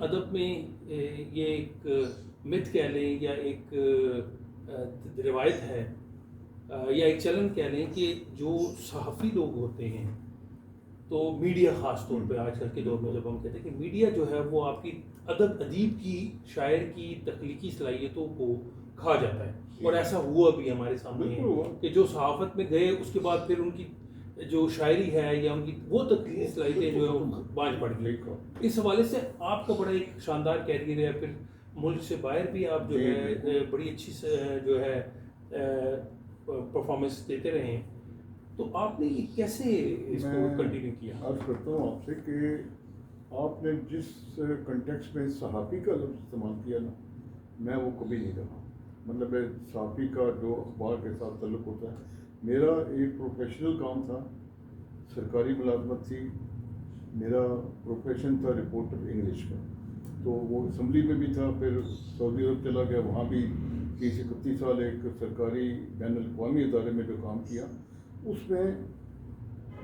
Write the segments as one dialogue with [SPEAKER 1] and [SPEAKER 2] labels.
[SPEAKER 1] ادب میں یہ ایک مت کہہ لیں یا ایک روایت ہے یا ایک چلن کہہ لیں کہ جو صحافی لوگ ہوتے ہیں تو میڈیا خاص طور پہ آج کل کے دور میں جب ہم کہتے ہیں کہ میڈیا جو ہے وہ آپ کی ادیب کی شاعر کی تخلیقی صلاحیتوں کو کھا جاتا ہے، اور ایسا ہوا بھی ہمارے سامنے ہے کہ جو صحافت میں گئے اس کے بعد پھر ان کی جو شاعری ہے یا ان کی وہ تخلیقی صلاحیتیں جو ہے وہ بانجھ پڑ گئی۔ اس حوالے سے آپ کا بڑا ایک شاندار کیریئر ہے، پھر ملک سے باہر بھی آپ جو ہے بڑی اچھی جو ہے پرفارمنس دیتے رہے ہیں، تو آپ نے یہ کیسے اس کو کنٹینیو کیا؟
[SPEAKER 2] عرض کرتا ہوں آپ سے کہ آپ نے جس کنٹیکس میں صحافی کا لفظ استعمال کیا نا، میں وہ کبھی نہیں رہا۔ مطلب صحافی کا جو اخبار کے ساتھ تعلق ہوتا ہے، میرا ایک پروفیشنل کام تھا، سرکاری ملازمت تھی، میرا پروفیشن تھا رپورٹر انگلش کا، تو وہ اسمبلی میں بھی تھا، پھر سعودی عرب چلا گیا، وہاں بھی 30-31 سال ایک سرکاری بین الاقوامی ادارے میں جو کام کیا، اس میں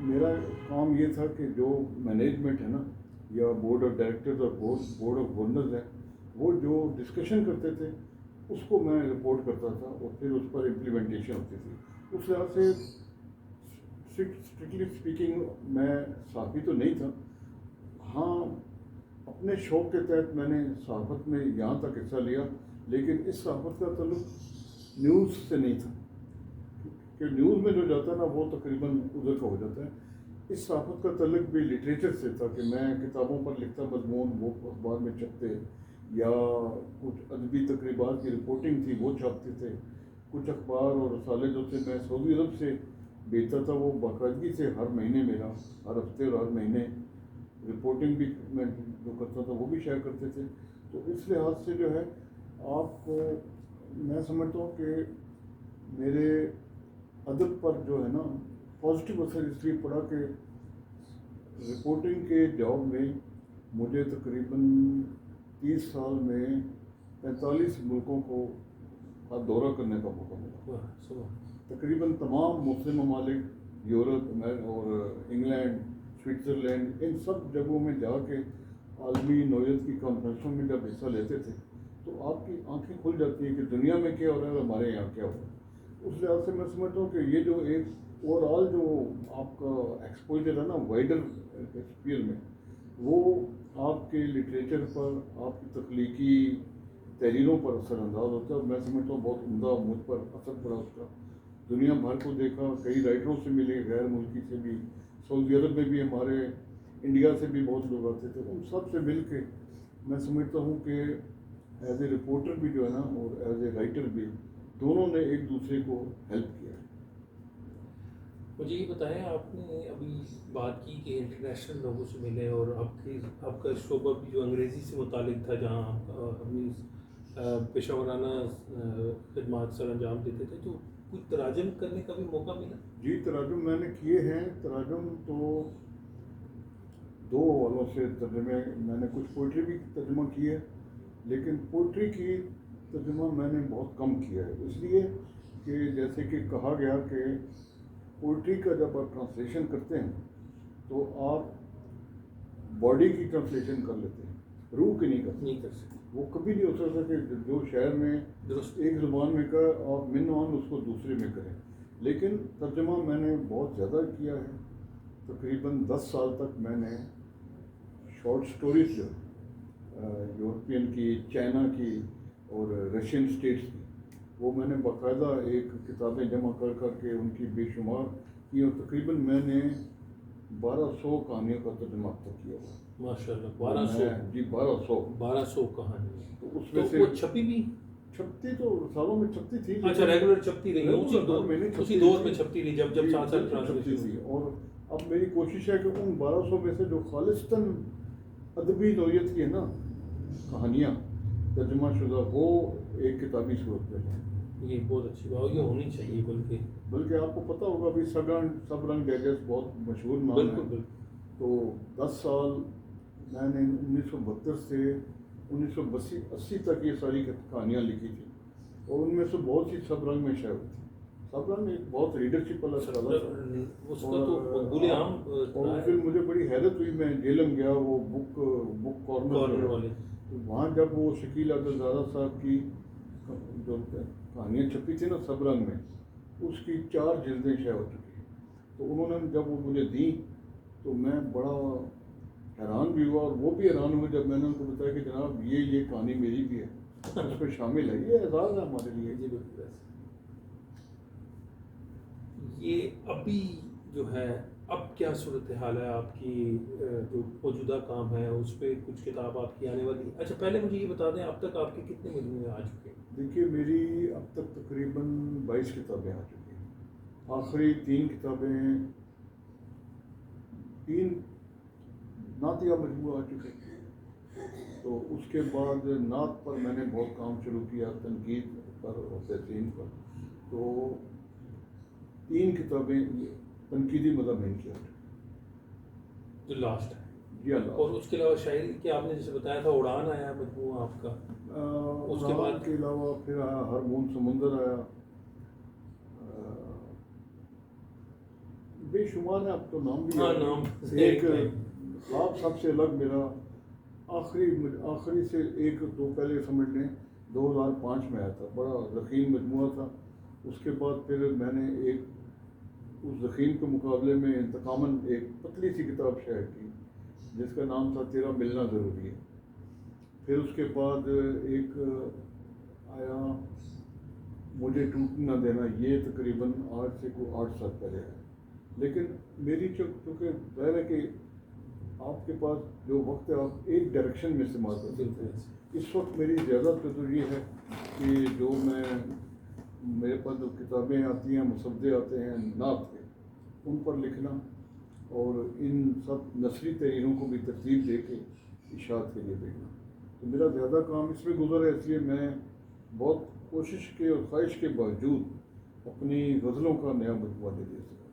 [SPEAKER 2] میرا کام یہ تھا کہ جو مینجمنٹ ہے نا، یا بورڈ آف ڈائریکٹرز اور بورڈ آف گورنرز ہیں، وہ جو ڈسکشن کرتے تھے اس کو میں رپورٹ کرتا تھا، اور پھر اس پر امپلیمنٹیشن ہوتی تھی۔ اس لحاظ سے اسٹرکٹلی اسپیکنگ میں صحافی تو نہیں تھا، ہاں اپنے شوق کے تحت میں نے صحافت میں یہاں تک حصہ لیا، لیکن اس صحافت کا تعلق نیوز سے نہیں تھا، کہ نیوز میں جو جاتا ہے نا وہ تقریباً ادھر کا ہو جاتا ہے۔ اس صحافت کا تعلق بھی لٹریچر سے تھا، کہ میں کتابوں پر لکھتا مضمون وہ اخبار میں چھپتے، یا کچھ ادبی تقریبات کی رپورٹنگ تھی وہ چھاپتے تھے، کچھ اخبار اور رسالے جو تھے میں سعودی عرب سے بھیجتا تھا، وہ باقاعدگی سے ہر مہینے میرا، ہر ہفتے اور ہر مہینے رپورٹنگ بھی میں جو کرتا تھا وہ بھی شیئر کرتے تھے۔ تو اس لحاظ سے جو ہے آپ کو میں سمجھتا ہوں کہ میرے ادب پر جو ہے نا پازیٹیو اثر اس لیے پڑا کہ رپورٹنگ کے جاب میں مجھے تقریباً 30 سال میں 45 ملکوں کو دورہ کرنے کا موقع ملا۔ تقریباً تمام مسلم ممالک، یورپ اور انگلینڈ، سوئٹزرلینڈ، ان سب جگہوں میں جا کے عالمی نوعیت کی کانفرنسوں میں جب حصہ لیتے تھے تو آپ کی آنکھیں کھل جاتی ہیں کہ دنیا میں کیا ہو رہا ہے اور ہمارے یہاں کیا ہو رہا ہے۔ اس لحاظ سے میں سمجھتا ہوں کہ یہ جو ایک اوور آل جو آپ کا ایکسپوجر ہے نا وائڈر اسپیئر میں، وہ آپ کے لٹریچر پر، آپ کی تخلیقی تحریروں پر اثر انداز ہوتا ہے، اور میں سمجھتا ہوں بہت عمدہ مجھ پر اثر پڑا اس کا۔ دنیا بھر کو دیکھا، کئی رائٹروں سے ملے، غیر ملکی سے بھی، سعودی عرب میں بھی ہمارے، انڈیا سے بھی بہت لوگ آتے تھے، ان سب سے مل کے میں سمجھتا ہوں کہ ایز اے رپورٹر بھی جو ہے نا اور ایز اے رائٹر بھی، دونوں نے ایک دوسرے کو ہیلپ کیا ہے۔
[SPEAKER 1] مجھے یہ بتائیں، آپ نے ابھی بات کی کہ انٹرنیشنل لوگوں سے ملے، اور آپ کا شعبہ بھی جو انگریزی سے متعلق تھا، جہاں آپ اپنی پیشہ ورانہ خدمات سر انجام دیتے تھے، تو کچھ تراجم کرنے کا بھی موقع ملا؟
[SPEAKER 2] جی تراجم میں نے کیے ہیں، تراجم تو دو حوالوں سے ترجمے، میں نے کچھ پوئٹری بھی ترجمہ کی ہے، لیکن پوئٹری کی ترجمہ میں نے بہت کم کیا ہے، اس لیے کہ جیسے کہ کہا گیا کہ پوئٹری کا جب آپ ٹرانسلیشن کرتے ہیں تو آپ باڈی کی ٹرانسلیشن کر لیتے ہیں، روح کی نہیں کر سکتے۔ وہ کبھی نہیں ہو سکتا کہ جو شعر میں ایک زبان میں کہا آپ من آن اس کو دوسرے میں کریں، لیکن ترجمہ میں نے بہت زیادہ کیا ہے۔ تقریباً 10 سال تک میں نے شارٹ سٹوریز جو یورپین کی، چائنا کی اور رشین اسٹیٹس کی، وہ میں نے باقاعدہ ایک کتابیں جمع کر کر کے ان کی بے شمار کی، اور تقریباً میں نے 1200 کہانیوں کا ترجمہ اب تک کیا ہوا۔
[SPEAKER 1] ماشاء اللہ، 1200؟
[SPEAKER 2] جی 1200
[SPEAKER 1] کہانی۔
[SPEAKER 2] تو اس میں سے
[SPEAKER 1] وہ چھپی بھی؟
[SPEAKER 2] چھپتی تو سالوں میں چھپتی تھی،
[SPEAKER 1] اچھا ریگولر چھپتی رہی، اسی دور میں چھپتی رہی جب ساتھ ساتھ
[SPEAKER 2] چھپتی تھی۔ اور اب میری کوشش ہے کہ ان 1200 میں سے جو خالصتاً ادبی نوعیت کی ہے نا کہانیاں ترجمہ شدہ، وہ ایک کتابی صورت میں ہے۔
[SPEAKER 1] یہ بہت اچھی بات، یہ ہونی چاہیے،
[SPEAKER 2] بلکہ آپ کو پتہ ہوگا ابھی سب رنگ ڈائجسٹ بہت مشہور نام ہے۔
[SPEAKER 1] بالکل۔
[SPEAKER 2] تو 10 سال میں نے 1972 سے 1980 تک یہ ساری کہانیاں لکھی تھی، اور ان میں سے بہت سی سب رنگ میں شائع ہوئی تھی۔ صبرنگ ایک بہت لیڈرشپ والا سوال تھا.
[SPEAKER 1] اس کا تو مقبول عام
[SPEAKER 2] اور اس دن مجھے بڑی حیرت ہوئی. میں جیلم گیا وہ بک کارنر
[SPEAKER 1] والے،
[SPEAKER 2] تو وہاں جب وہ شکیل عبدالزادہ صاحب کی جو کہانیاں چھپی تھی نا صبرنگ میں، اس کی 4 جلدیں شائع ہو چکی ہیں. تو انہوں نے جب وہ مجھے دیں تو میں بڑا حیران بھی ہوا، اور وہ بھی حیران ہوئے جب میں نے ان کو بتایا کہ جناب یہ کہانی میری بھی ہے، اس میں شامل ہے. یہ اعزاز ہے ہمارے لیے.
[SPEAKER 1] جی بالکل ایسے. یہ ابھی جو ہے اب کیا صورتحال ہے آپ کی جو موجودہ کام ہے اس پہ کچھ کتاب آپ کی آنے والی؟ اچھا پہلے مجھے یہ بتا دیں اب تک آپ کے کتنے مجموعے آ چکے ہیں؟
[SPEAKER 2] دیکھیے میری اب تک تقریباً 22 کتابیں آ چکی ہیں. آخری 3 کتابیں 3 نعتیہ مجموعہ آ چکے ہیں. تو اس کے بعد نعت پر میں نے بہت کام شروع کیا، تنقید پر اور تحسین پر. تو 3 کتابیں تنقیدی مضامین کی آ چکی ہیں.
[SPEAKER 1] جو لاسٹ ہے.
[SPEAKER 2] جی اللہ.
[SPEAKER 1] اور اس کے علاوہ شاعری کہ آپ نے جیسے بتایا تھا اڑان آیا مجموعہ آپ کا، اس کے بعد
[SPEAKER 2] کے علاوہ پھر آیا ہرمون سمندر آیا، بے شمار ہے. اب تو نام بھی
[SPEAKER 1] نام
[SPEAKER 2] ایک خواب سب سے الگ میرا آخری سے 1-2 پہلے سمجھ لیں 2005 میں آیا تھا. بڑا ضخیم مجموعہ تھا. اس کے بعد پھر میں نے اس ضخیم کے مقابلے میں انتقاماً ایک پتلی سی کتاب شائع کی جس کا نام تھا تیرا ملنا ضروری ہے. پھر اس کے بعد ایک آیا مجھے ٹوٹ نہ دینا، یہ تقریباً آج سے 8 سال پہلے ہے. لیکن میری چونکہ ظاہر ہے کہ آپ کے پاس جو وقت ہے آپ ایک ڈائریکشن میں استعمال کر سکتے ہیں. اس وقت میری زیادہ تو یہ ہے کہ جو میرے پاس جو کتابیں آتی ہیں، مسودے آتے ہیں نعت کے، ان پر لکھنا اور ان سب نثری تحریروں کو بھی ترتیب دے کے اشاعت کے لیے بھیجنا. تو میرا زیادہ کام اس میں گزر ہے. اس لیے میں بہت کوشش کے اور خواہش کے باوجود اپنی غزلوں کا نیا مجموعہ نہیں دے سکا.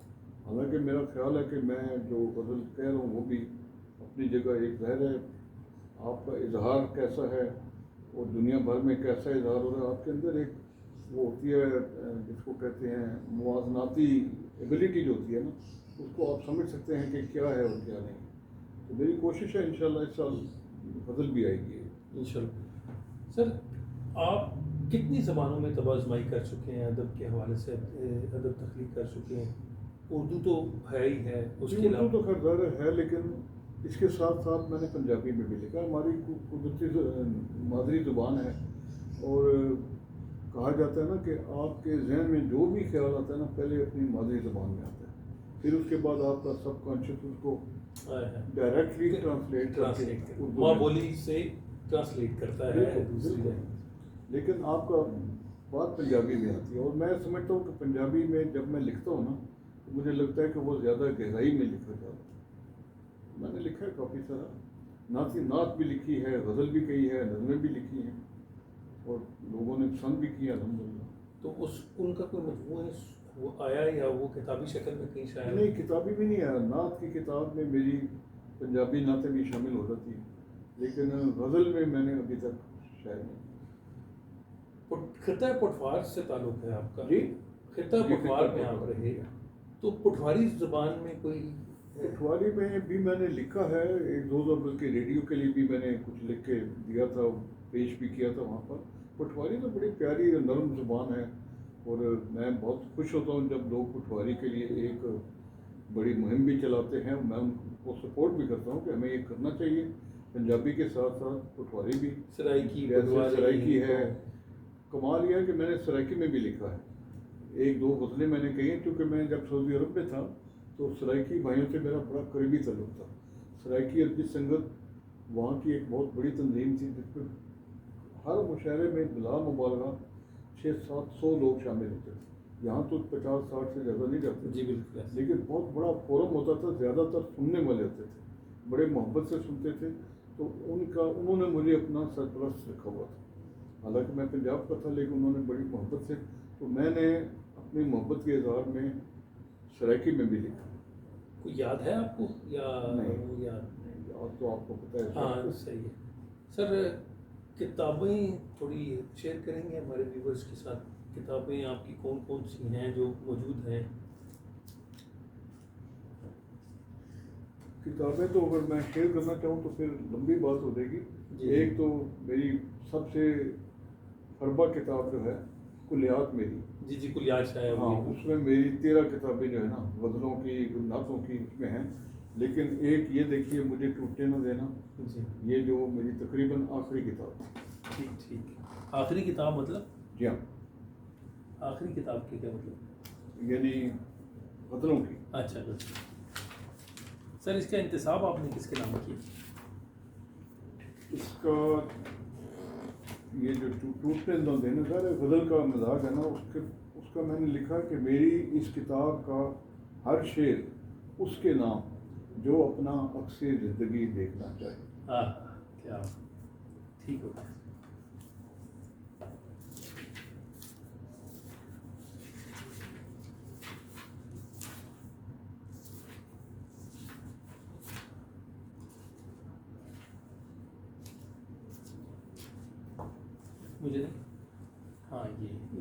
[SPEAKER 2] حالانکہ میرا خیال ہے کہ میں جو غزل کہہ رہا ہوں وہ بھی اپنی جگہ ایک ظاہر ہے. آپ کا اظہار کیسا ہے اور دنیا بھر میں کیسا اظہار ہو رہا ہے، آپ کے اندر ایک وہ ہوتی ہے جس کو کہتے ہیں موازناتی ایبلٹی جو ہوتی ہے نا، اس کو آپ سمجھ سکتے ہیں کہ کیا ہے اور کیا نہیں. تو میری کوشش ہے انشاءاللہ اس سال غزل بھی آئے گی
[SPEAKER 1] انشاءاللہ. سر آپ کتنی زبانوں میں طب آزمائی کر چکے ہیں؟ ادب کے حوالے سے ادب تخلیق کر چکے ہیں. اردو تو ہے ہی ہے، اس کے
[SPEAKER 2] اردو
[SPEAKER 1] علاوہ
[SPEAKER 2] تو خیر ظاہر ہے، لیکن اس کے ساتھ ساتھ میں نے پنجابی میں بھی لکھا. ہماری قدرتی مادری زبان ہے، اور کہا جاتا ہے نا کہ آپ کے ذہن میں جو بھی خیال آتا ہے نا پہلے اپنی مادری زبان میں آتا ہے، پھر اس کے بعد آپ کا سب کانشیس اس کو ڈائریکٹلی ٹرانسلیٹ
[SPEAKER 1] ماں بولی سے ٹرانسلیٹ کرتا ہے دوسری جگہ.
[SPEAKER 2] لیکن آپ کا بات پنجابی میں آتی ہے. اور میں سمجھتا ہوں کہ پنجابی میں جب میں لکھتا ہوں نا تو مجھے لگتا ہے کہ وہ زیادہ گہرائی میں لکھا جاتا ہے. میں نے لکھا ہے کافی سارا، نعت بھی لکھی ہے، غزل بھی کہی ہے، نظمیں بھی لکھی ہیں، اور لوگوں نے پسند بھی کیا الحمدللہ.
[SPEAKER 1] تو ان کا کوئی مجموعہ وہ آیا یا وہ کتابی شکل میں کہیں شاید؟
[SPEAKER 2] نہیں، کتابی بھی نہیں آیا. نعت کی کتاب میں میری پنجابی نعتیں بھی شامل ہو جاتی ہیں، لیکن غزل میں میں نے ابھی تک شاید نہیں.
[SPEAKER 1] خطہ پٹوار سے تعلق ہے آپ کا؟
[SPEAKER 2] جی،
[SPEAKER 1] خطہ پٹوار میں آپ رہے، تو پٹواری زبان میں کوئی؟
[SPEAKER 2] پٹواری میں بھی میں نے لکھا ہے 1-2 دفعہ، بلکہ ریڈیو کے لیے بھی میں نے کچھ لکھ کے دیا تھا، پیش بھی کیا تھا وہاں پر. پٹواری تو بڑی پیاری اور نرم زبان ہے، اور میں بہت خوش ہوتا ہوں جب لوگ پٹواری کے لیے ایک بڑی مہم بھی چلاتے ہیں. میں ان کو سپورٹ بھی کرتا ہوں کہ ہمیں یہ کرنا چاہیے. پنجابی کے ساتھ ساتھ پٹواری بھی،
[SPEAKER 1] سرائکی،
[SPEAKER 2] سرائکی ہے. کمال یہ ہے کہ میں نے سرائکی میں بھی لکھا ہے. 1-2 غزلیں میں نے کہی ہیں، کیونکہ میں جب سعودی عرب میں تھا تو سرائکی بھائیوں سے میرا بڑا قریبی تعلق تھا. سرائکی عربی سنگت وہاں کی ایک بہت بڑی تنظیم تھی جس میں ہر مشاعرے میں بلا مبالغہ 600-700 لوگ شامل ہوتے تھے. یہاں تو 50-60 سے زیادہ نہیں جاتے.
[SPEAKER 1] جی بالکل.
[SPEAKER 2] لیکن بہت بڑا فورم ہوتا تھا، زیادہ تر سننے والے ہوتے تھے، بڑے محبت سے سنتے تھے. تو انہوں نے مجھے اپنا سرپرست رکھا ہوا تھا. حالانکہ میں پنجاب کا تھا، لیکن انہوں نے بڑی محبت سے، تو میں نے اپنی محبت کے اظہار میں سرائکی میں بھی لکھا.
[SPEAKER 1] کوئی یاد ہے آپ کو یا
[SPEAKER 2] نہیں؟
[SPEAKER 1] یاد
[SPEAKER 2] تو آپ کو پتہ ہے.
[SPEAKER 1] ہاں صحیح ہے. سر کتابیں تھوڑی شیئر کریں گے ہمارے ویورز کے ساتھ؟ کتابیں آپ کی کون کون سی ہیں جو موجود ہیں؟
[SPEAKER 2] کتابیں تو اگر میں شیئر کرنا چاہوں تو پھر لمبی بات ہو جائے گی.
[SPEAKER 1] جی.
[SPEAKER 2] ایک تو میری سب سے فربا کتاب جو ہے کلیات میری.
[SPEAKER 1] جی کلیات شاید.
[SPEAKER 2] ہاں, اس میں میری 13 کتابیں جو ہے نا غزلوں کی نعتوں کی اس میں ہیں. لیکن ایک یہ دیکھیے مجھے ٹوٹنے نہ دینا,
[SPEAKER 1] جی
[SPEAKER 2] یہ جو میری تقریباً آخری کتاب.
[SPEAKER 1] ٹھیک. آخری کتاب مطلب؟
[SPEAKER 2] جی ہاں,
[SPEAKER 1] آخری کتاب کی کیا مطلب؟
[SPEAKER 2] یعنی غزلوں کی.
[SPEAKER 1] اچھا سر, اس کا انتصاب آپ نے کس کے نام کیا؟
[SPEAKER 2] اس کا یہ جو ٹوٹنے نہ دینا سر غزل کا مزاج ہے نا, اس کا میں نے لکھا کہ میری اس کتاب کا ہر شعر اس کے نام جو اپنا عکس زندگی دیکھنا چاہے.
[SPEAKER 1] ہاں کیا ٹھیک ہوتا ہے. مجھے ہاں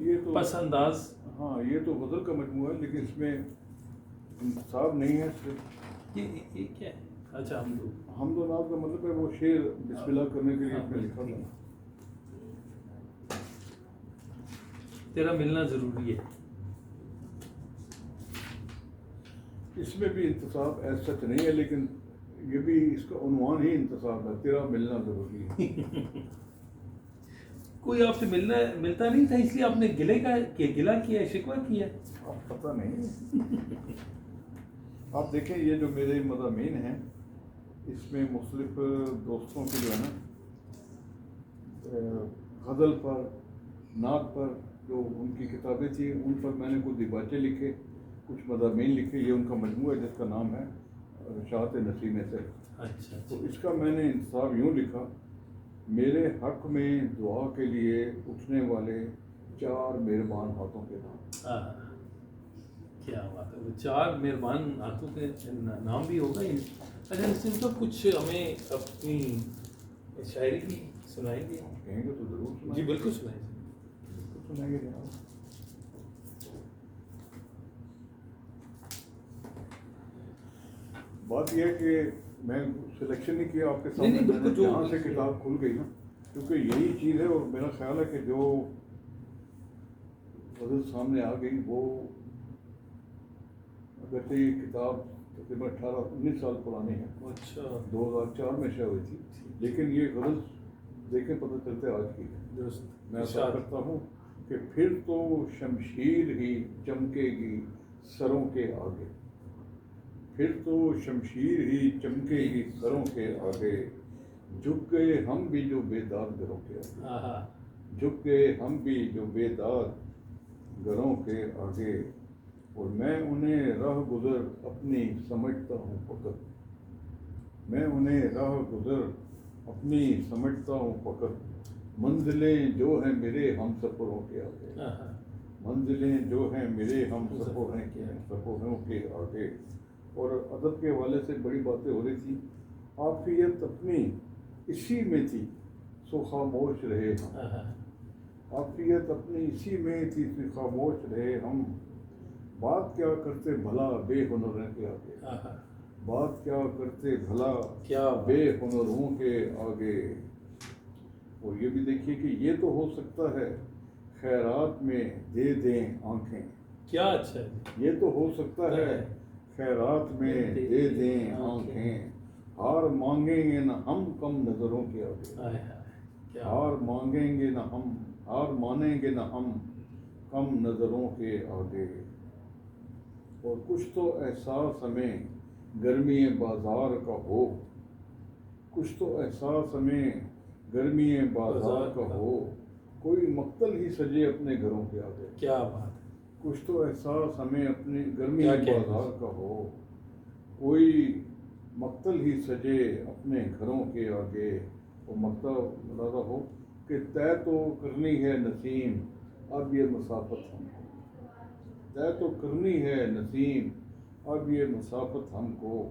[SPEAKER 1] یہ تو پس انداز.
[SPEAKER 2] ہاں یہ تو غزل کا مجموعہ ہے لیکن اس میں انتصاب نہیں ہے.
[SPEAKER 1] یہ کیا ہے؟ اچھا
[SPEAKER 2] حمد و نعت کا مطلب ہے وہ شعر بسم اللہ کرنے کے لیے اس میں لکھا تھا.
[SPEAKER 1] تیرا ملنا ضروری ہے.
[SPEAKER 2] اس میں بھی انتصاب ایسا سچ نہیں ہے لیکن یہ بھی اس کا عنوان ہی انتصاب ہے, تیرا ملنا ضروری ہے.
[SPEAKER 1] کوئی آپ سے ملتا نہیں تھا اس لیے آپ نے گلہ کیا, شکوہ کیا؟
[SPEAKER 2] آپ پتہ نہیں. آپ دیکھیں یہ جو میرے مضامین ہیں اس میں مختلف دوستوں کے جو ہے نا غزل پر نعت پر جو ان کی کتابیں تھیں ان پر میں نے کچھ دیباچے لکھے, کچھ مضامین لکھے. یہ ان کا مجموعہ ہے جس کا نام ہے رشاعت نسیم سے.
[SPEAKER 1] اچھا
[SPEAKER 2] تو اس کا میں نے انتصاب یوں لکھا, میرے حق میں دعا کے لیے اٹھنے والے 4 مہربان ہاتھوں کے نام.
[SPEAKER 1] کیا بات ہے, 4 مہربان ہاتھوں کے نام بھی ہوگا. اچھا نسیم صاحب کچھ ہمیں اپنی شاعری بھی سنائیں گے؟
[SPEAKER 2] کہیں گے تو ضرور سنائیں.
[SPEAKER 1] جی بالکل سنائیں.
[SPEAKER 2] بالکل سنائیں گے جناب. بات یہ ہے کہ میں سلیکشن نہیں کیا آپ کے سامنے, میں نے جہاں سے کتاب کھل گئی نا, کیونکہ یہی چیز ہے. اور میرا خیال ہے کہ جو غزل سامنے آ گئی وہ اگرچہ یہ کتاب تقریباً 18-19 سال پرانی ہے.
[SPEAKER 1] اچھا
[SPEAKER 2] 2004 میں شائع ہوئی تھی, لیکن یہ غزل دیکھیں پتہ چلتے آج کی ہے. میں عرض کرتا ہوں کہ پھر تو شمشیر ہی چمکے گی سروں کے آگے, پھر تو شمشیر ہی چمکے گی سروں کے آگے, جھک گئے ہم بھی جو بے داد گھروں کے آگے, جھک گئے ہم بھی جو بے داد گھروں کے آگے. اور میں انہیں راہ گزر اپنی سمجھتا ہوں فقط, میں انہیں راہ گزر اپنی سمجھتا ہوں فقط, منزلیں جو ہیں میرے ہم سفروں کے آگے, منزلیں جو ہیں میرے ہم سفروں کے آگے. اور ادب کے حوالے سے بڑی باتیں ہو رہی تھیں. عافیت اپنی اسی میں تھی سو خاموش رہے ہم, عافیت اپنی اسی میں تھی سو خاموش رہے ہم, بات کیا کرتے بھلا بے ہنروں کے آگے, بات کیا کرتے بھلا بے ہنروں کے آگے. اور یہ بھی دیکھیے کہ یہ تو ہو سکتا ہے خیرات میں دے دیں آنکھیں,
[SPEAKER 1] کیا اچھا ہے, یہ
[SPEAKER 2] تو ہو سکتا ہے خیرات میں دے دیں آنکھیں, ہار مانگیں گے نہ ہم کم نظروں کے آگے, ہار مانگیں گے نہ ہم, ہار مانیں گے نہ ہم کم نظروں کے آگے. اور کچھ تو احساس ہمیں گرمی بازار کا ہو, کچھ تو احساس ہمیں گرمی بازار کا ہو, کوئی مقتل ہی سجے اپنے گھروں کے آگے.
[SPEAKER 1] کیا بات ہے,
[SPEAKER 2] کچھ تو احساس ہمیں اپنی گرمی بازار کا ہو, کوئی مقتل ہی سجے اپنے گھروں کے آگے. اور مقتل ملازہ ہو کہ طے تو کرنی ہے نسیم اب یہ مسافت ہم کو, طے تو کرنی ہے نسیم اب یہ مسافت ہم کو,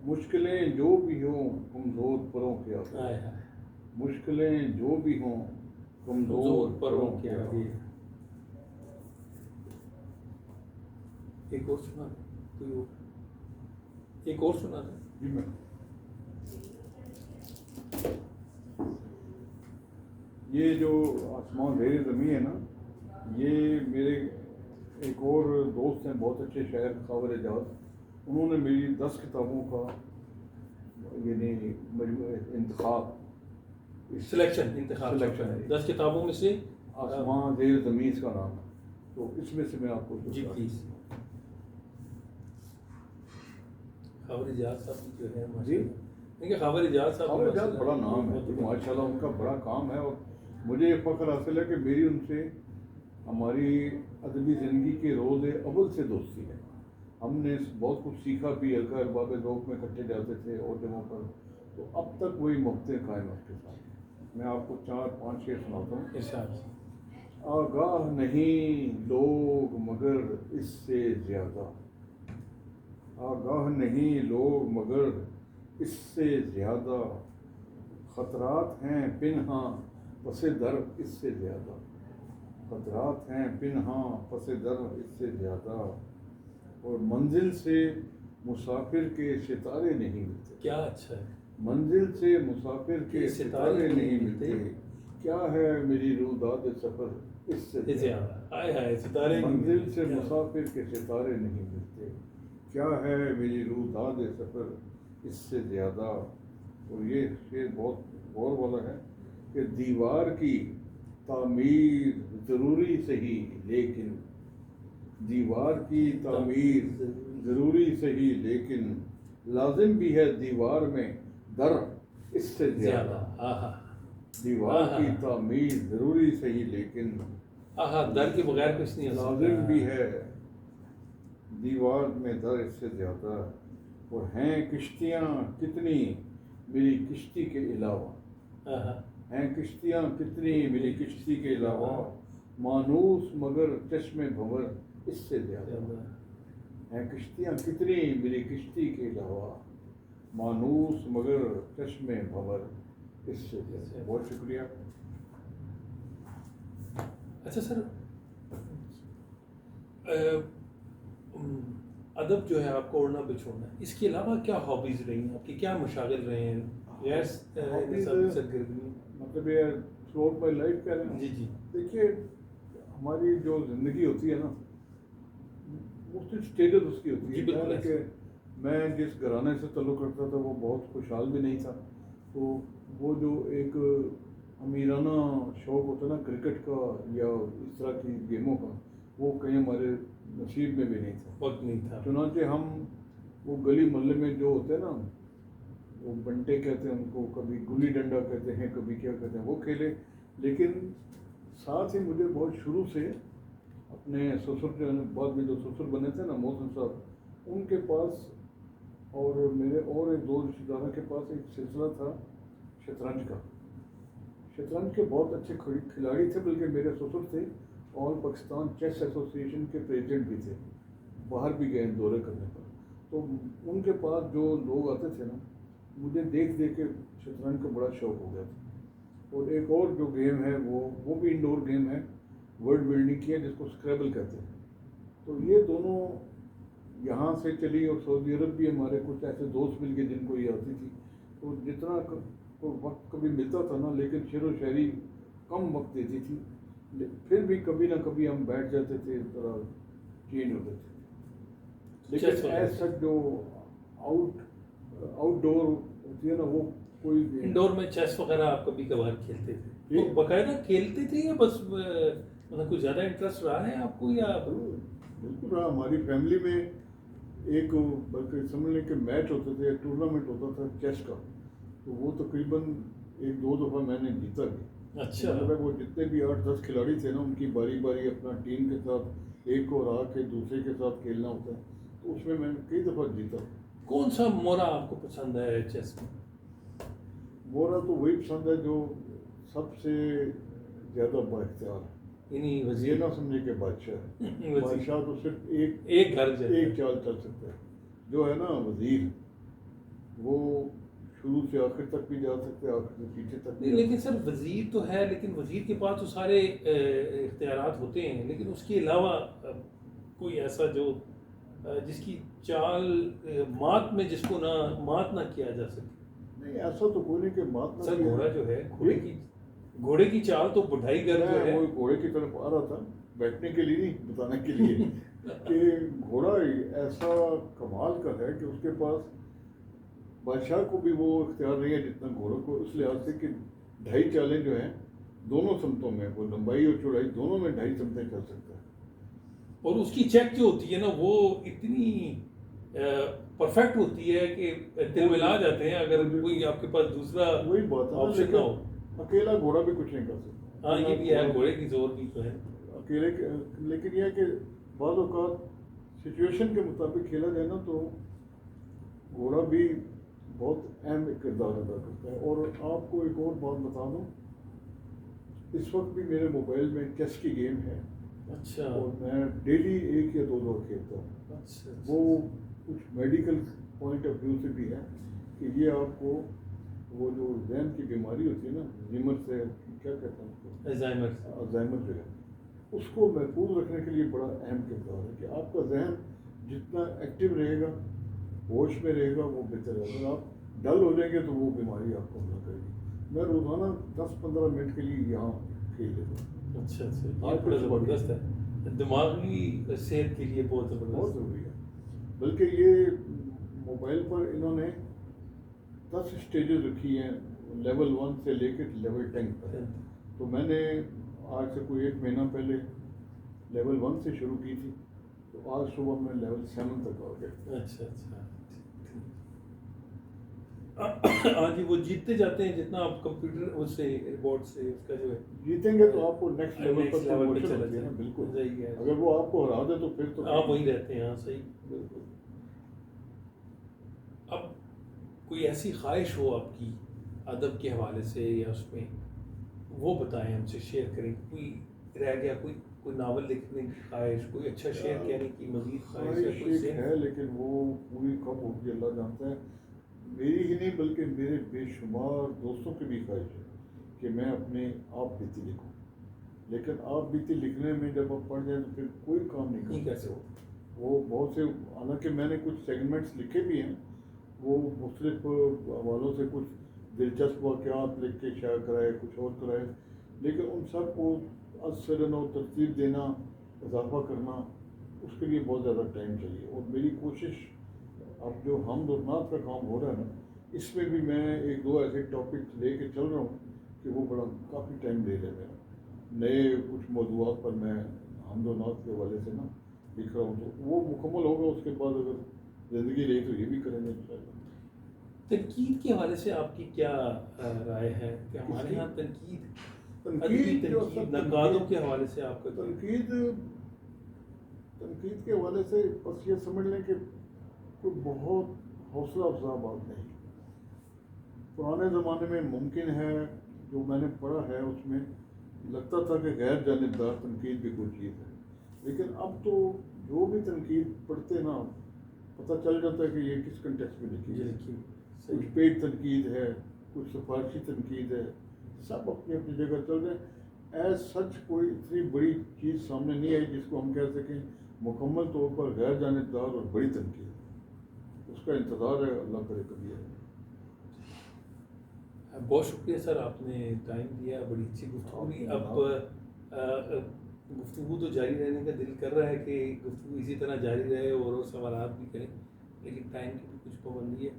[SPEAKER 2] مشکلیں جو بھی ہوں کمزور پروں کے آگے, مشکلیں جو بھی ہوں کمزور پروں کے آگے.
[SPEAKER 1] ایک اور سنا دیں، کوئی اور ایک اور سنا دیں.
[SPEAKER 2] جی میں یہ جو آسمان زیر زمین ہے نا، یہ میرے ایک اور دوست ہیں بہت اچھے شاعر خاور اعجاز، انہوں نے میری 10 کتابوں کا یعنی انتخاب
[SPEAKER 1] سلیکشن انتخاب
[SPEAKER 2] سلیکشن ہے.
[SPEAKER 1] 10 کتابوں میں سے
[SPEAKER 2] آسمان زیر زمین اس کا نام ہے، تو اس میں سے میں آپ کو
[SPEAKER 1] جی پلیز. خاور اعجاز صاحب کی جو ہے
[SPEAKER 2] جی
[SPEAKER 1] دیکھیے خاور اعجاز صاحب
[SPEAKER 2] خاور اعجاز بڑا نام ہے ماشاء اللہ، ان کا بڑا کام ہے، اور مجھے یہ فخر حاصل ہے کہ میری ان سے ہماری ادبی زندگی کے روز اول سے دوستی ہے. ہم نے بہت کچھ سیکھا بھی، ہلکا ارباب ذوق میں اکٹھے جاتے تھے اور جگہوں پر، تو اب تک وہی محبتیں قائم ہیں اس کے ساتھ. میں آپ کو 4-5 شعر سناتا ہوں.
[SPEAKER 1] ارشاد.
[SPEAKER 2] آگاہ نہیں لوگ مگر اس سے زیادہ، آگاہ نہیں لوگ مگر اس سے زیادہ، خطرات ہیں پنہاں پس در اس سے زیادہ، خطرات ہیں پنہاں پس در اس سے زیادہ، اور منزل سے مسافر کے ستارے نہیں ملتے.
[SPEAKER 1] کیا اچھا ہے.
[SPEAKER 2] منزل سے مسافر کے ستارے نہیں ملتے، کیا ہے میری روح داد سفر اس سے زیادہ.
[SPEAKER 1] ہائے ہائے ستارے.
[SPEAKER 2] منزل سے مسافر کے ستارے نہیں ملتے، کیا ہے میری روح داد سفر اس سے زیادہ. اور یہ شعر بہت غور والا ہے کہ دیوار کی تعمیر ضروری صحیح لیکن، دیوار کی تعمیر ضروری صحیح لیکن، لازم بھی ہے دیوار میں در اس سے زیادہ. دیوار کی تعمیر ضروری صحیح لیکن،
[SPEAKER 1] در کے بغیر کچھ نہیں.
[SPEAKER 2] لازم بھی ہے دیوار میں در اس سے زیادہ، اور ہیں کشتیاں کتنی میری کشتی کے علاوہ، ہیں کشتیاں کتنی میری کشتی کے علاوہ، مانوس مگر چشم بھنور اس سے زیادہ، ہیں کشتیاں کتنی میری کشتی کے علاوہ، مانوس مگر چشم بھنور اس سے زیادہ. بہت شکریہ.
[SPEAKER 1] اچھا سر، ادب جو ہے آپ کو اڑنا بچھوڑنا ہے، اس کے علاوہ کیا ہابیز رہی ہیں آپ کی، کیا مشاغل رہے ہیں غیر نصابی سرگرمی؟
[SPEAKER 2] مطلب یہ تھرو آؤٹ مائی لائف کہہ رہے ہیں.
[SPEAKER 1] جی جی.
[SPEAKER 2] دیکھیے ہماری جو زندگی ہوتی ہے نا، مختلف اسٹیجز اس کی ہوتی ہے.
[SPEAKER 1] بالکل.
[SPEAKER 2] کہ میں جس گھرانے سے تعلق رکھتا تھا وہ بہت خوشحال بھی نہیں تھا، تو وہ جو ایک امیرانہ شوق ہوتا ہے نا کرکٹ کا یا اس طرح کی گیموں کا، وہ کہیں ہمارے نصیب میں بھی نہیں تھا،
[SPEAKER 1] وقت نہیں تھا.
[SPEAKER 2] چنانچہ ہم وہ گلی محلے میں جو ہوتے ہیں نا، وہ بنٹے کہتے ہیں ان کو، کبھی گلی ڈنڈا کہتے ہیں، کبھی کیا کہتے ہیں، وہ کھیلے. لیکن ساتھ ہی مجھے بہت شروع سے اپنے سسر جو بعد میں جو سسر بنے تھے نا محسن صاحب، ان کے پاس اور میرے اور ایک دو رشتہ داروں کے پاس ایک سلسلہ تھا شطرنج کا. شطرنج کے بہت اچھے کھلاڑی تھے، بلکہ میرے سسر تھے اور پاکستان چیس ایسوسیشن کے پریزیڈنٹ بھی تھے، باہر بھی گئے دورے کرنے پر. تو ان کے پاس جو لوگ آتے تھے نا، مجھے دیکھ دیکھ کے شطرنج کا بڑا شوق ہو گیا تھا. اور ایک اور جو گیم ہے وہ بھی انڈور گیم ہے، ورڈ بلڈنگ کی ہے، جس کو اسکریبل کہتے ہیں. تو یہ دونوں یہاں سے چلی، اور سعودی عرب بھی ہمارے کچھ ایسے دوست مل گئے جن کو یہ آتی تھی. تو جتنا وقت کبھی ملتا تھا نا، لیکن شعر و شاعری کم وقت دیتی تھی، پھر بھی کبھی نہ کبھی ہم بیٹھ جاتے تھے، اس طرح چینج ہوتے تھے. لیکن ایسا جو آؤٹ ڈور ہوتی ہے نا، وہ کوئی
[SPEAKER 1] انڈور میں چیس وغیرہ آپ کبھی کبھار کھیلتے تھے؟ وہ باقاعدہ کھیلتے تھے یا بس مطلب کچھ زیادہ انٹرسٹ رہا ہے آپ کو یا؟
[SPEAKER 2] بالکل رہا. ہماری فیملی میں ایک بلکہ سمجھ لیں کہ میچ ہوتے تھے، ٹورنامنٹ ہوتا تھا چیس کا، تو وہ تقریباً 1-2 دفعہ میں نے جیتا بھی.
[SPEAKER 1] اچھا.
[SPEAKER 2] مطلب وہ جتنے بھی 8-10 کھلاڑی تھے نا، ان کی باری باری اپنا ٹیم کے ساتھ ایک کو ہرا کے دوسرے کے ساتھ کھیلنا ہوتا ہے، تو اس میں نے کئی دفعہ جیتا.
[SPEAKER 1] کون سا مورا آپ کو پسند ہے چیس میں؟
[SPEAKER 2] مورا تو وہی پسند ہے جو سب سے زیادہ با اختیار ہے.
[SPEAKER 1] یعنی
[SPEAKER 2] یہ نہ سمجھے کہ بادشاہ ہے، بادشاہ تو صرف ایک چال چل سکتا ہے. جو ہے نا وزیر، وہ شروع سے آخر تک بھی جا سکتے ہیں، آخر سے پیچھے تک بھی.
[SPEAKER 1] لیکن سر وزیر تو ہے، لیکن وزیر کے پاس تو سارے اختیارات ہوتے ہیں، لیکن اس کے علاوہ کوئی ایسا جو جس کی چال مات میں جس کو مات نہ کیا جا سکے.
[SPEAKER 2] نہیں ایسا تو کوئی نہیں کہ مات نہ
[SPEAKER 1] سر
[SPEAKER 2] کیا.
[SPEAKER 1] گھوڑا جو ہے گھوڑے کی چال تو بڑھائی گر جو ہے.
[SPEAKER 2] وہ گھوڑے کی طرف آ رہا تھا بیٹھنے کے لیے نہیں بتانے کے لیے کہ گھوڑا ایسا کمال کا ہے کہ اس کے پاس بادشاہ کو بھی وہ اختیار نہیں ہے جتنا گھوڑوں کو, اس لحاظ سے کہ 2.5 چالیں جو ہیں دونوں سمتوں میں, وہ لمبائی اور چوڑائی دونوں میں 2.5 سمتیں چل سکتا ہے.
[SPEAKER 1] اور اس کی چیک جو ہوتی ہے نا وہ اتنی پرفیکٹ ہوتی ہے کہ دل ملا جاتے ہیں اگر کوئی آپ کے پاس دوسرا
[SPEAKER 2] وہی بات ہے
[SPEAKER 1] آپشن نہ ہو.
[SPEAKER 2] اکیلا گھوڑا بھی کچھ نہیں کر سکتا.
[SPEAKER 1] ہاں یہ بھی ہے, گھوڑے کی زور بھی تو ہے
[SPEAKER 2] اکیلے لیکن یہ ہے کہ بعض اوقات سچویشن کے مطابق کھیلا جائے نا تو گھوڑا بھی بہت اہم کردار ادا کرتا ہے. اور آپ کو ایک اور بات بتا دوں, اس وقت بھی میرے موبائل میں چیس کی گیم ہے.
[SPEAKER 1] اچھا.
[SPEAKER 2] اور میں ڈیلی 1 یا 2 دور کھیلتا ہوں.
[SPEAKER 1] اچھا.
[SPEAKER 2] وہ کچھ میڈیکل پوائنٹ آف ویو سے بھی ہے کہ یہ آپ کو وہ جو ذہن کی بیماری ہوتی ہے نا, زیمر سے کیا کہتے ہیں اس کو, الزائمر جو ہے, اس کو محفوظ رکھنے کے لیے بڑا اہم کردار ہے کہ آپ کا ذہن جتنا ایکٹیو رہے گا, ہوش میں رہے گا, وہ بہتر ہے. اگر آپ ڈل ہو جائیں گے تو وہ بیماری آپ کو حملہ کرے گی. میں روزانہ 10-15 منٹ کے لیے یہاں کھیل لیتا ہوں.
[SPEAKER 1] اچھا اچھا, یہ بڑا زبردست ہے, دماغی صحت کے لیے بہت
[SPEAKER 2] بہت
[SPEAKER 1] زبردست.
[SPEAKER 2] ضروری ہے. بلکہ یہ موبائل پر انہوں نے 10 اسٹیجز رکھی ہیں, لیول 1 سے لے کے لیول 10 پر. تو میں نے آج سے کوئی 1 مہینہ پہلے لیول 1 سے شروع کی تھی, تو آج صبح میں لیول 7 تک آ گیا.
[SPEAKER 1] اچھا اچھا. ہاں جی, وہ جیتتے جاتے ہیں جتنا آپ کمپیوٹر اس سے بورڈ سے اس کا جو ہے
[SPEAKER 2] جیتیں گے تو آپ کو نیکسٹ لیول پر
[SPEAKER 1] لیول پہ
[SPEAKER 2] پروموشن
[SPEAKER 1] چلا
[SPEAKER 2] ہوتی ہے نا.
[SPEAKER 1] جائے.
[SPEAKER 2] بالکل,
[SPEAKER 1] صحیح ہے,
[SPEAKER 2] اگر وہ آپ کو ہرا دے تو پھر تو
[SPEAKER 1] آپ وہیں رہتے ہیں. ہاں صحیح.
[SPEAKER 2] بالکل.
[SPEAKER 1] اب کوئی ایسی خواہش ہو آپ کی ادب کے حوالے سے یا اس میں, وہ بتائیں, ہم سے شیئر کریں. کوئی رہ گیا کوئی ناول لکھنے کی خواہش, کوئی اچھا شعر کہنے کی مزید خواہش ہے کوئی
[SPEAKER 2] ایک ہے, لیکن وہ پوری کب ہوگی اللہ جانتا ہے. میری ہی نہیں بلکہ میرے بے شمار دوستوں کی بھی خواہش ہے کہ میں اپنے آپ بیتی لکھوں. لیکن آپ بیتی لکھنے میں جب آپ پڑھ جائیں تو پھر کوئی کام نہیں کر سکتے. وہ بہت سے, حالانکہ میں نے کچھ سیگمنٹس لکھے بھی ہیں, وہ مختلف حوالوں سے کچھ دلچسپ واقعات لکھ کے شائع کرائے, کچھ اور کرائے, لیکن ان سب کو اثر و ترتیب دینا, اضافہ کرنا, اس کے لیے بہت زیادہ ٹائم چاہیے. اور میری کوشش اب جو حمد اور نعت کا کام ہو رہا ہے نا, اس میں بھی میں 1-2 ایسے ٹاپک لے کے چل رہا ہوں کہ وہ بڑا کافی ٹائم لے رہے ہیں. نئے کچھ موضوعات پر میں حمد و نعت کے حوالے سے نا لکھ رہا ہوں, تو وہ مکمل ہوگا. اس کے بعد اگر زندگی رہی تو یہ بھی کریں گے انشاءاللہ.
[SPEAKER 1] تنقید کے حوالے سے آپ کی کیا رائے ہے کہ ہمارے یہاں تنقید نقادوں کے حوالے سے آپ کا
[SPEAKER 2] تنقید کے حوالے سے بس یہ سمجھ لیں کہ کوئی بہت حوصلہ افزا بات نہیں. پرانے زمانے میں ممکن ہے, جو میں نے پڑھا ہے اس میں لگتا تھا کہ غیر جانبدار تنقید بھی کوئی چیز ہے, لیکن اب تو جو بھی تنقید پڑھتے نا پتہ چل جاتا ہے کہ یہ کس کنٹیکسٹ میں لکھی ہے. کچھ پیڈ تنقید ہے, کچھ سفارشی تنقید ہے, سب اپنی اپنی جگہ چل رہے ہیں. ایز سچ کوئی اتنی بڑی چیز سامنے نہیں آئی جس کو ہم کہہ سکیں مکمل طور پر غیر جانبدار اور بڑی تنقید. اس کا انتظار ہے, اللہ کرے کبھی ہے.
[SPEAKER 1] بہت شکریہ سر, آپ نے ٹائم دیا, بڑی اچھی گفتگو ہوئی. اب گفتگو تو جاری رہنے کا دل کر رہا ہے کہ گفتگو اسی طرح جاری رہے اور سوالات بھی کریں, لیکن ٹائم کی بھی کچھ پابندی ہے.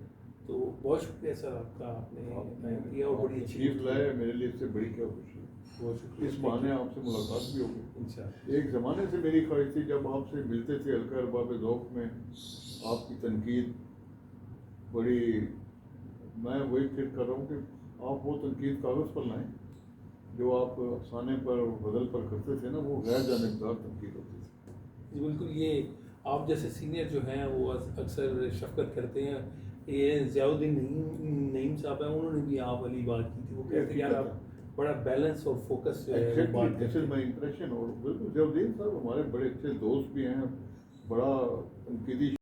[SPEAKER 1] تو بہت شکریہ سر آپ کا, آپ نے ٹائم دیا اور بڑی اچھی
[SPEAKER 2] چیز لائے. میرے لیے اس سے بڑی کیا خوشی.
[SPEAKER 1] بہت شکریہ.
[SPEAKER 2] اس بہانے آپ سے ملاقات بھی ہوگی
[SPEAKER 1] انشاءاللہ.
[SPEAKER 2] ایک زمانے سے میری خواہش تھی جب آپ سے ملتے تھے ہلکا ارباب ذوق میں, آپ کی تنقید بڑی, میں وہی پھر کر رہا ہوں کہ آپ وہ تنقید کاغذ پر لائیں جو آپ افسانے پر بدل پر کرتے تھے نا, وہ غیر جانبدار تنقید ہوتی تھی.
[SPEAKER 1] جی بالکل, یہ آپ جیسے سینئر جو ہیں وہ اکثر شفقت کرتے ہیں. یہ ضیاء الدین نعیم صاحب ہیں, انہوں نے بھی آپ والی بات کی تھی. وہ کہتے ہیں یار آپ بڑا بیلنس اور فوکس جو ہے بات کرتے ہیں.
[SPEAKER 2] امپریشن. اور بالکل ضیاء الدین صاحب ہمارے بڑے اچھے دوست بھی ہیں, بڑا تنقیدی